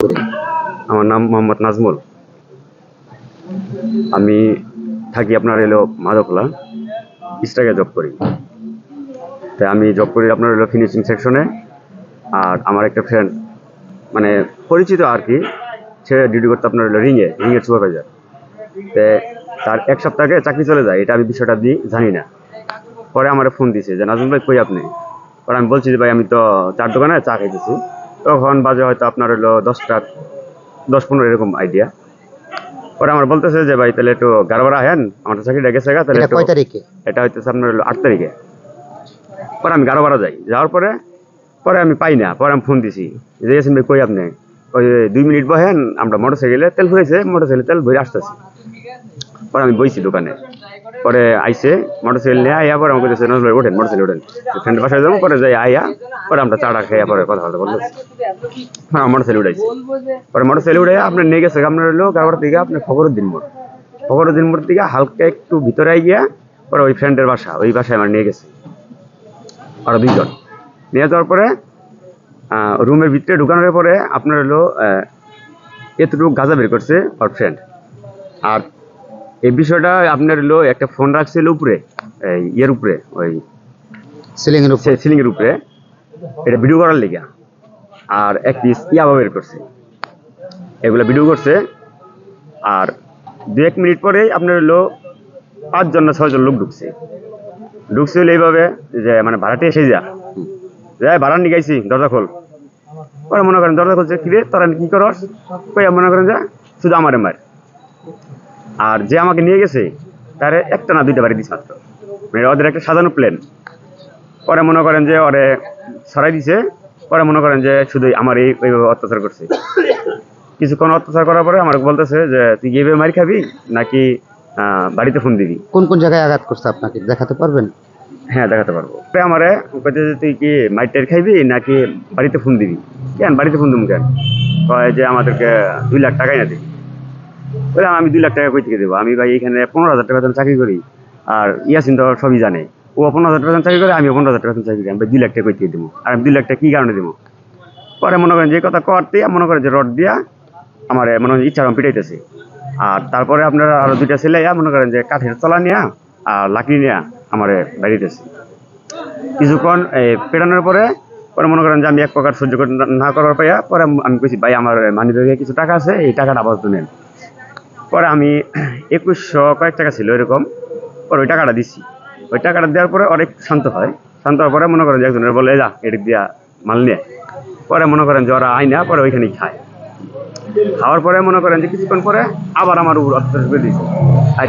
আমার নাম মোহাম্মদ নাজমুল। আমি থাকি আপনার এলো মাধবখোলা, স্ট্রাইকে জব করি। তাই আমি জব করি আপনার এলো ফিনিশিং সেকশনে। আর আমার একটা ফ্রেন্ড, মানে পরিচিত আর কি, সে ডিউটি করতে আপনার হলো রিংয়ের সুপারভাইজার। তো তার এক সপ্তাহ আগে চাকরি চলে যায়, এটা আমি বিষয়টা জানি না। পরে আমার ফোন দিছে যে নাজমুল ভাই কই আপনি। পরে আমি বলছি যে ভাই আমি তো চার দোকানে চা খাইতেছি। তখন বাজে হয়তো আপনার হলো 10-15 এরকম আইডিয়া। পরে আমার বলতেছে যে ভাই তাহলে একটু গাড়োয়ারা হেন, আমার তো চাকরিটা গেছে গা, তাহলে এটা একটু। কয় তারিখে? এটা হইতেছে আপনার হলো 8 তারিখে। পরে আমি গাড়োয়ারা যাই, যাওয়ার পরে পরে আমি পাই না। পরে আমি ফোন দিছি যে ইয়াসিন ভাই কই আপনি। ওই 2 মিনিট বহেন, আমরা মোটরসাইকেলে তেল ভরেছে, মোটরসাইকেলে তেল ভরে আসতেছি। পরে আমি বইছি দোকানে। পরে আইসে মোটরসাইকেল নিয়ে আইয়া, পরে আমাকে বলতেছে নজরুল ভাই ওঠেন, মোটরসাইকেল ওঠেন, ফ্রেন্ডের বাসায় যাবো। পরে যাই আইয়া, পরে আমরা চাটা খাইয়া পরে কথাবার্তা বলতেছি। হ্যাঁ, মোটরসাইকেল উঠাইছি। পরে মোটরসাইকেল উঠে আপনার নিয়ে গেছে আপনার হলো গাড়োয়ার থেকে আপনার ফখরুদ্দিন মোড় থেকে হালকা একটু ভিতরে গিয়া পরে ওই ফ্রেন্ডের বাসা, ওই বাসায় আমার নিয়ে গেছে। আরো 2 জন নিয়ে যাওয়ার পরে রুমের ভিতরে ঢুকানোর পরে আপনার হলো এতটুকু গাঁজা বের করছে ওর ফ্রেন্ড। আর এই বিষয়টা আপনার হলো একটা ফোন রাখছিল উপরে, ইয়ের উপরে, ওই সিলিং এর উপরে, এটা ভিডিও করার লেগে। আর এক পিস ইয়াবা বের করছে, এগুলো ভিডিও করছে। আর 2-1 মিনিট পরে আপনার হলো 5 জন না 6 জন লোক ঢুকছে হলো এইভাবে যে মানে ভাড়াটে এসে ভাড়া নিয়ে গাইছি, দরজা খোল। ওরা মনে করেন দরজা খুলছে, কিরে তোরা কি করস, কইয়া মনে করেন যে শুধু আমারে মার। আর যে আমাকে নিয়ে গেছে তার একটা না 2টা বাড়ি দিস মাত্র, মানে ওদের একটা সাজানো প্ল্যান। পরে মনে করেন যে ওরে সরাই দিছে। পরে মনে করেন যে শুধু আমার এইভাবে অত্যাচার করছে। কিছুক্ষণ অত্যাচার করার পরে আমার বলতেছে যে তুই এইভাবে মারি খাবি নাকি বাড়িতে ফোন দিবি। কোন কোন জায়গায় আঘাত করছে আপনাকে দেখাতে পারবেন? হ্যাঁ, দেখাতে পারবো। আমারে কইতেছে তুই কি মাইটের খাইবি নাকি বাড়িতে ফোন দিবি। কেন বাড়িতে ফোন দিবো কেন, কয় যে আমাদেরকে 2 লাখ টাকাই না দিবি। বললাম আমি 2 লাখ টাকা কই থেকে দেবো, আমি ভাই এখানে 15,000 টাকা চাকরি করি। আর ইয়াসিন তো সবই জানে, ও 15,000 টাকা চাকরি করে, আমি 15,000 টাকা চাকরি করি। আমি 2 লাখ টাকা কই থেকে দেবো, আর আমি 2 লাখ টাকা কি কারণে দেবো। পরে মনে করেন যে কথা করতে মনে করেন যে রড দিয়া আমার মনে হয় ইচ্ছা পিটাইতেছে। আর তারপরে আপনারা আরো 2টা ছেলে মনে করেন যে কাঠের তলা নিয়া আর লাকড়ি নিয়া আমার বাড়িতেছে। কিছুক্ষণ পেটানোর পরে পরে মনে করেন যে আমি এক প্রকার সহ্য না করার পাইয়া পরে আমি কইছি ভাই আমার মানি ব্যাগে কিছু টাকা আছে, এই টাকাটা আপাতত নেন। পরে আমি 2100 কয়েক টাকা ছিল এরকম, পরে ওই টাকাটা দিচ্ছি। ওই টাকাটা দেওয়ার পরে অনেক শান্ত হয়। শান্ত হওয়ার পরে মনে করেন যে একজনের বলে যা এদিক দিয়া মাল নিয়ে। পরে মনে করেন যে ওরা আইনা পরে ওইখানেই খায়। খাওয়ার পরে মনে করেন যে কিছুক্ষণ পরে আবার আমার উপর অত্যাচার করে দিয়েছে।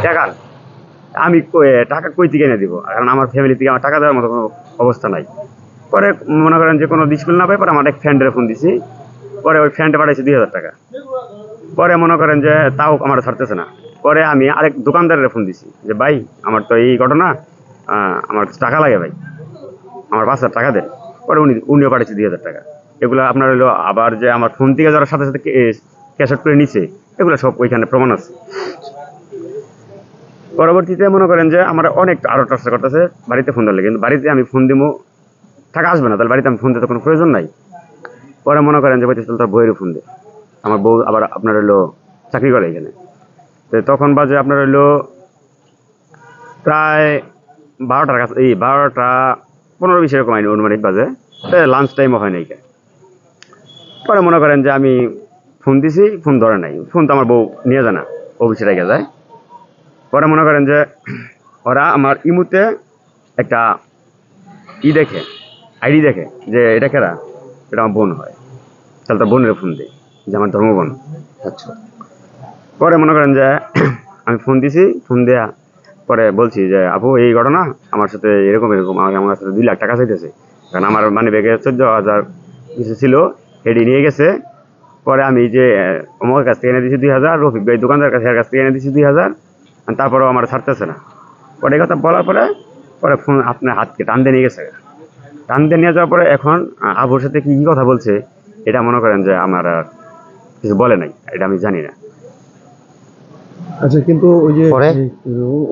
টাকা আমি টাকা কই থেকে এনে দিব, কারণ আমার ফ্যামিলি থেকে আমার টাকা দেওয়ার মতো কোনো অবস্থা নাই। পরে মনে করেন যে কোনো ডিসপ্লে না পাই, পরে আমার এক ফ্রেন্ডের ফোন দিছি। পরে ওই ফ্রেন্ডে পাঠাইছে 2,000 টাকা। পরে মনে করেন যে তাও আমার ছাড়তেছে না। পরে আমি আরেক দোকানদারের ফোন দিছি যে ভাই আমার তো এই ঘটনা, আমার টাকা লাগে ভাই, আমার 5,000 টাকা দেন। পরে উনিও পাঠিয়েছে 2,000 টাকা। এগুলো আপনার হলো আবার যে আমার ফোন থেকে যারা সাথে সাথে ক্যাশ আউট করে নিছে, এগুলো সব ওইখানে প্রমাণ আছে। পরবর্তীতে মনে করেন যে আমার অনেক আরো টর্চার করতেছে বাড়িতে ফোন দিলে, কিন্তু বাড়িতে আমি ফোন দিব টাকা আসবে না, তাহলে বাড়িতে আমি ফোন দিতে কোনো প্রয়োজন নাই। পরে মনে করেন যে বলতেছিল তার বউয়ের ফোন দে, আমার বউ আবার আপনার হলো চাকরি করে এখানে। তো তখন বাজে আপনার হলো প্রায় 12টার কাছে, 12টা 15-20 এরকম আইনি অনুমানিক বাজে। লাঞ্চ টাইমও হয় নাই। পরে মনে করেন যে আমি ফোন দিছি, ফোন ধরে নাই। ফোন তো আমার বউ নিয়ে যায় না, অফিসে রেখে যায়। পরে মনে করেন যে ওরা আমার ইমুতে একটা দেখে, আইডি দেখে যে এটা কেরা, এটা আমার বোন হয়। তাহলে তার বোনের ফোন দিই যে আমার ধর্মবোন। আচ্ছা, পরে মনে করেন যে আমি ফোন দিছি, ফোন দেয়া পরে বলছি যে আপু এই ঘটনা আমার সাথে এরকম এরকম, আমার সাথে 2 লাখ টাকা চাইতেছে, কারণ আমার মানে ব্যাগে 14,000 কিছু ছিল, হেডি নিয়ে গেছে। পরে আমি যে আমার কাছ থেকে এনে দিচ্ছি 2,000, রফিক ভাই দোকানদার কাছ থেকে এনে দিচ্ছি 2,000, তারপরেও আমার ছাড়তেছে না। পরে এই কথা বলার পরে পরে ফোন আপনার হাতকে টান দিয়ে নিয়ে গেছে। টান দিয়ে নিয়ে যাওয়ার পরে এখন আবুর সাথে কি কথা বলছে এটা মনে করেন যে আমার আর কিছু বলে নাই, এটা আমি জানি না। আচ্ছা, কিন্তু ওই যে পরে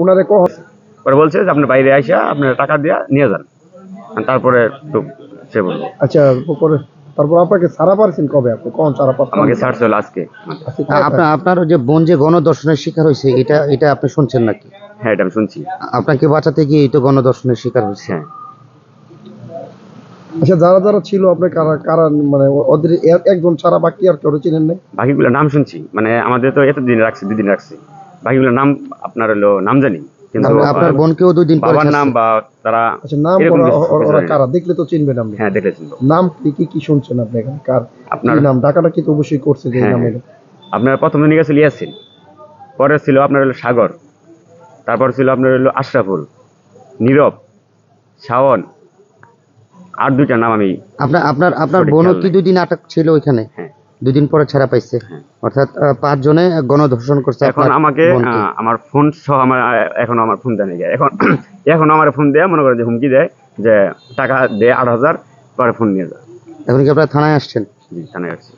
ওনারে পরে বলছে যে আপনার বাইরে আইসা আপনার টাকা দিয়ে নিয়ে যান, তারপরে তো সে বলবো। আচ্ছা, পরে তারপর আপনাকে ছাড়া পারছেন কবে? আপনি কোন ছাড়া পারছেন? আমাকে ছাড়ছে হলো আজকে। আপনার যে বোন যে গণধর্ষণের শিকার হয়েছে, এটা আপনি শুনছেন নাকি? হ্যাঁ, এটা আমি শুনছি। আপনাকে বাঁচাতে গিয়ে এই তো গণধর্ষণের শিকার হয়েছে। হ্যাঁ, আচ্ছা, যারা যারা ছিল আপনি কারা কারা, মানে ওদের একজন ছাড়া বাকি আর কেউ চিনেন নাই? বাকিগুলো নাম শুনছি, মানে আমাদের তো এতদিন রাখছি, 2 দিন রাখছি। বাকিগুলো নাম আপনার হলো নাম জানি, কিন্তু আপনার বোনকেও 2 দিন পরে বাবার নাম ছাড়ছে। বা তারা আচ্ছা, নাম এরকম কিছু ওরা জানি না। কারা দেখলে তো চিনবেন আপনি। হ্যাঁ, দেখে চিনবো। নাম কি কি কি শুনছেন আপনি এখানে? কার আপনার কি নাম? ডাকাটা কি তো অবশ্যই করছে যে এই হ্যাঁ, নামে। আপনার প্রথমে নিয়ে গেছিল ইয়াসিন, পরে ছিল আপনার হলো সাগর, তারপর ছিল আপনার হলো আশরাফুল, নীরব, শাওন, আর 2টা নাম আমি। আপনার সঠিক বোনও খেয়াল কি নাই। 2 দিন আটক ছিল ওইখানে? হ্যাঁ। 2 দিন পরে ছাড়া পাইছে। হ্যাঁ। অর্থাৎ 5 জনে গণধর্ষণ করছে এখন আপনার আমাকে বোনকে। আমার ফোন সহ আমার এখনো আমার ফোন দেয় নাই। এখন আমার ফোন দেয়, মনে করে যে হুমকি দেয় যে টাকা দে 8,000, পরে ফোন নিয়ে যা। এখন কি আপনারা থানায় আসছেন? জি, থানায় আসছি।